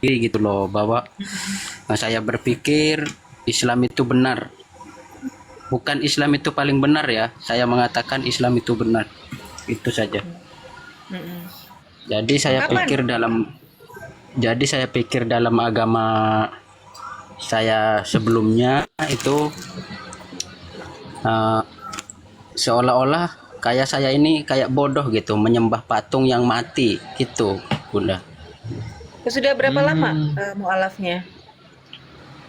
gitu loh, bahwa saya berpikir Islam itu benar. Bukan Islam itu paling benar ya, saya mengatakan Islam itu benar. Itu saja. Mm-mm. Jadi saya Kapan? pikir dalam agama saya sebelumnya itu eh, seolah-olah kayak saya ini kayak bodoh gitu, menyembah patung yang mati gitu, Bunda. Sudah berapa lama Hmm. mualafnya?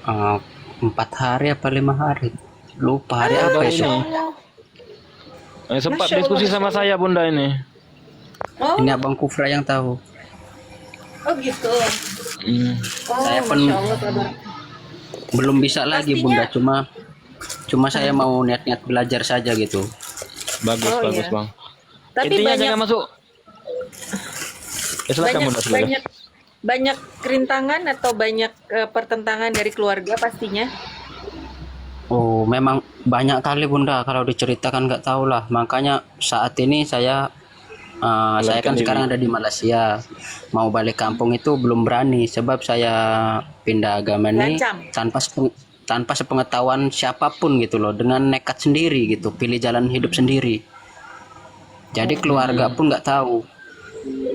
Eh, 4 hari apa 5 hari, lupa hari Bunda apa Masya esok. ini Allah. sempat Masya Allah, diskusi Masya sama Allah. saya Bunda ini. Ini Oh, Abang Kufra yang tahu. oh gitu. Hmm. Oh, Saya pun Masya Allah, kabar. belum bisa lagi, Pastinya, Bunda, cuma saya mau niat-niat belajar saja gitu. Bagus, oh bagus ya. Bang. Tapi Intinya banyak jangan masuk. Ya silakan banyak Bunda, silakan. banyak banyak kerintangan atau banyak pertentangan dari keluarga pastinya. Oh, memang banyak kali, Bunda, kalau diceritakan nggak tahu lah. Makanya saat ini saya Melarikan kan diri. sekarang ada di Malaysia. Mau balik kampung itu belum berani sebab saya pindah agama ini Diancam. tanpa sepengetahuan siapapun gitu loh, dengan nekat sendiri gitu, pilih jalan hidup sendiri. Jadi keluarga pun nggak tahu,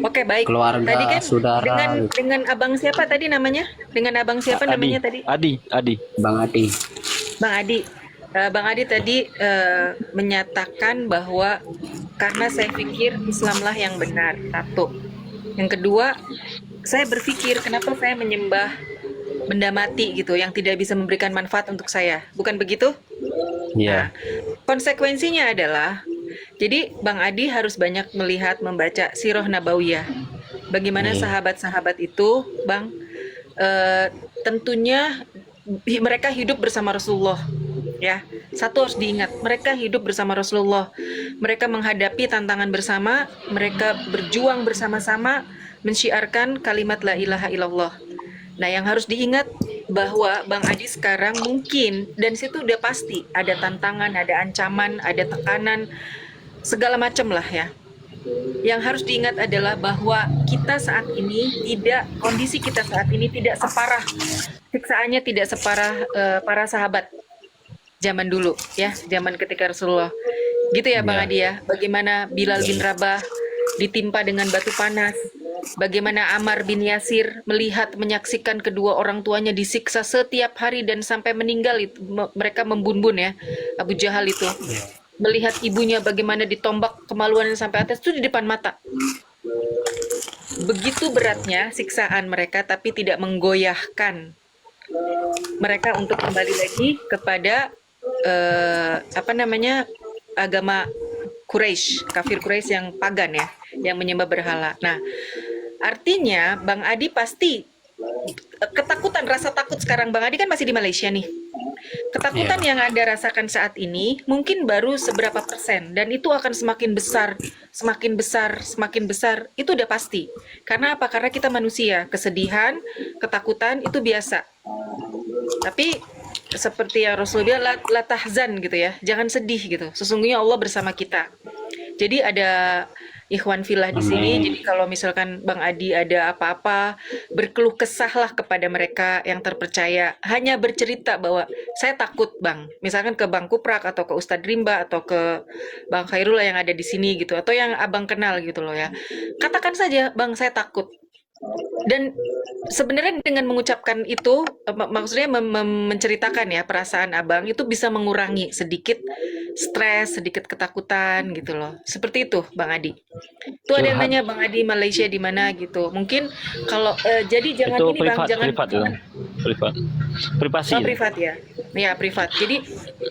Oke, baik. Tadi keluarga, kan saudara, dengan abang siapa tadi namanya? Dengan abang siapa Adi, namanya tadi? Adi. Bang Adi. Bang Adi. Bang Adi tadi menyatakan bahwa karena saya pikir Islamlah yang benar, satu. Yang kedua, saya berpikir kenapa saya menyembah benda mati gitu yang tidak bisa memberikan manfaat untuk saya. Bukan begitu? Iya. Nah, konsekuensinya adalah jadi Bang Adi harus banyak melihat membaca Sirah Nabawiyah. Bagaimana Iya. sahabat-sahabat itu, Bang, tentunya mereka hidup bersama Rasulullah. Ya, satu harus diingat, mereka hidup bersama Rasulullah. Mereka menghadapi tantangan bersama, mereka berjuang bersama-sama mensyiarkan kalimat la ilaha illallah. Nah, yang harus diingat bahwa Bang Adi sekarang mungkin dan situ udah pasti ada tantangan, ada ancaman, ada tekanan, segala macam lah ya. Yang harus diingat adalah bahwa kita saat ini tidak, kondisi kita saat ini tidak separah, siksaannya tidak separah para sahabat zaman dulu ya, zaman ketika Rasulullah. Gitu ya Bang Iya. Adi ya. Bagaimana Bilal bin Rabah ditimpa dengan batu panas. Bagaimana Ammar bin Yasir melihat menyaksikan kedua orang tuanya disiksa setiap hari dan sampai meninggal itu mereka membun-bun ya. Abu Jahal itu melihat ibunya bagaimana ditombak kemaluan sampai atas itu di depan mata. Begitu beratnya siksaan mereka tapi tidak menggoyahkan mereka untuk kembali lagi kepada agama Quraisy, kafir Quraisy yang pagan ya, yang menyembah berhala. Nah, artinya Bang Adi pasti ketakutan, rasa takut sekarang Bang Adi kan masih di Malaysia nih. Ketakutan yang Anda rasakan saat ini mungkin baru seberapa persen dan itu akan semakin besar, semakin besar, semakin besar. Itu udah pasti. Karena apa? Karena kita manusia, kesedihan, ketakutan itu biasa. Tapi seperti yang Rasul bilang la tahzan gitu ya. Jangan sedih gitu. Sesungguhnya Allah bersama kita. Jadi ada ikhwan filah di sini. Amin. Jadi kalau misalkan Bang Adi ada apa-apa, berkeluh kesahlah kepada mereka yang terpercaya. Hanya bercerita bahwa saya takut Bang. Misalkan ke Bang Kuprak atau ke Ustadz Rimba atau ke Bang Khairullah yang ada di sini gitu. Atau yang Abang kenal gitu loh ya. Katakan saja Bang saya takut. Dan sebenarnya dengan mengucapkan itu, maksudnya menceritakan ya perasaan abang itu bisa mengurangi sedikit stres, sedikit ketakutan gitu loh. Seperti itu, Bang Adi. Itu ada yang Curhat. nanya Bang Adi Malaysia di mana gitu. Mungkin kalau jadi jangan Itu ini Bang, jangan privat itu. Privat. Privasi. oh, privat ya. Ya, privat. Jadi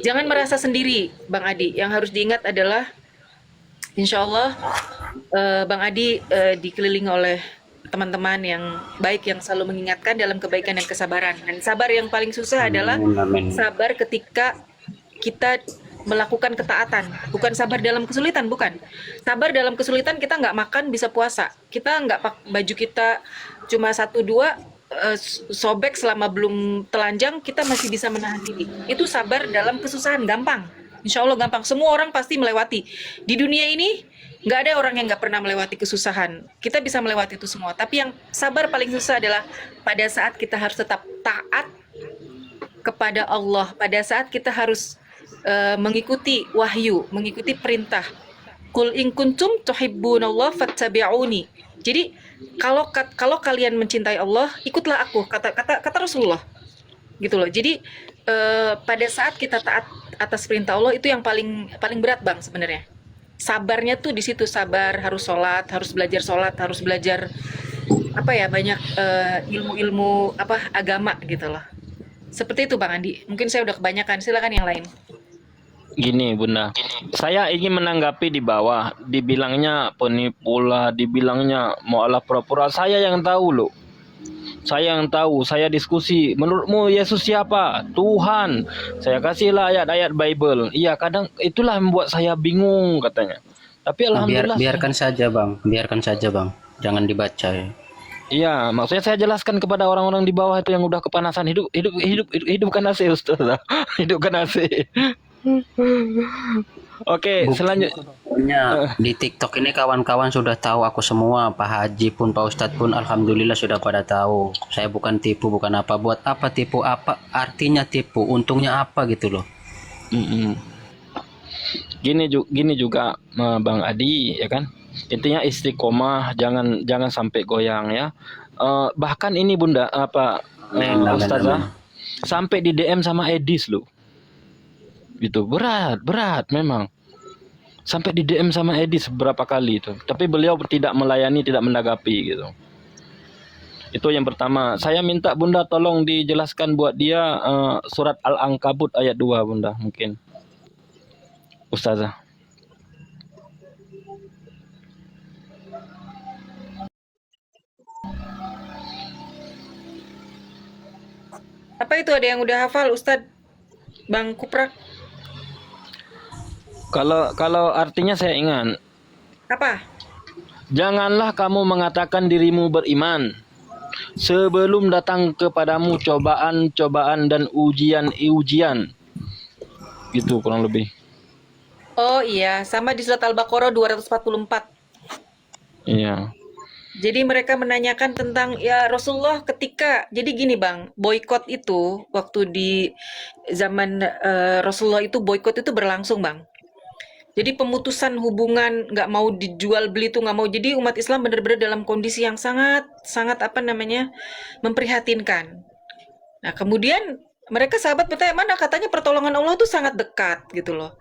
jangan merasa sendiri, Bang Adi. Yang harus diingat adalah insya Allah Bang Adi dikelilingi oleh teman-teman yang baik yang selalu mengingatkan dalam kebaikan dan kesabaran. Dan sabar yang paling susah adalah Amin. sabar ketika kita melakukan ketaatan. Bukan sabar dalam kesulitan, bukan. Sabar dalam kesulitan kita nggak makan bisa puasa. Kita nggak baju kita cuma 1-2 sobek selama belum telanjang kita masih bisa menahan diri. Itu sabar dalam kesusahan gampang. Insya Allah gampang. Semua orang pasti melewati. Di dunia ini nggak ada orang yang nggak pernah melewati kesusahan. Kita bisa melewati itu semua. Tapi yang sabar paling susah adalah pada saat kita harus tetap taat kepada Allah. Pada saat kita harus mengikuti wahyu, mengikuti perintah. Qul in kuntum tuhibbunallah fattabi'uni. Jadi kalau kalian mencintai Allah, ikutlah aku, kata Rasulullah. Gitu loh. Jadi pada saat kita taat atas perintah Allah itu yang paling berat Bang sebenarnya. Sabarnya tuh di situ, sabar, harus sholat, harus belajar apa ya, banyak ilmu-ilmu apa agama gitu loh. Seperti itu Bang Andi. Mungkin saya udah kebanyakan. Silakan yang lain. Gini Bunda, saya ingin menanggapi di bawah, dibilangnya penipu lah, dibilangnya mau ala pura-pura. Saya yang tahu loh. Saya yang tahu, saya diskusi. Menurutmu Yesus siapa? Tuhan. Saya kasihlah ayat-ayat Bible. Iya, kadang itulah yang membuat saya bingung katanya. Tapi alhamdulillah. Biarkan saja bang, jangan dibaca ya. Iya, maksudnya saya jelaskan kepada orang-orang di bawah itu yang udah kepanasan, hidupkan AC Ustaz. Hidupkan AC. Oke, selanjutnya Di TikTok ini kawan-kawan sudah tahu aku semua, Pak Haji pun, Pak Ustadz pun, alhamdulillah sudah pada tahu. Saya bukan tipu, bukan apa. Buat apa tipu? Apa artinya tipu? Untungnya apa gitu loh? Gini juga Bang Adi, ya kan? Intinya istiqomah, jangan sampai goyang ya. Bahkan ini Bunda Ustazah, sampai di DM sama Edis loh. Itu berat memang. Sampai di DM sama Edis beberapa kali itu. Tapi beliau tidak melayani, tidak menanggapi gitu. Itu yang pertama. Saya minta Bunda tolong dijelaskan buat dia surat Al-Ankabut ayat 2 Bunda mungkin. Ustazah. Apa itu, ada yang udah hafal Ustadz Bang Kuprak? Kalau artinya saya ingat. Apa? Janganlah kamu mengatakan dirimu beriman sebelum datang kepadamu cobaan-cobaan dan ujian-ujian. Gitu kurang lebih. Oh iya, sama di surat Al-Baqarah 244. Iya. Jadi mereka menanyakan tentang ya Rasulullah ketika, jadi gini Bang, boykot itu waktu di zaman Rasulullah itu boykot itu berlangsung Bang. Jadi pemutusan hubungan, nggak mau dijual beli itu nggak mau. Jadi umat Islam benar-benar dalam kondisi yang sangat apa namanya, memprihatinkan. Nah kemudian mereka sahabat bertanya, mana katanya pertolongan Allah itu sangat dekat gitu loh.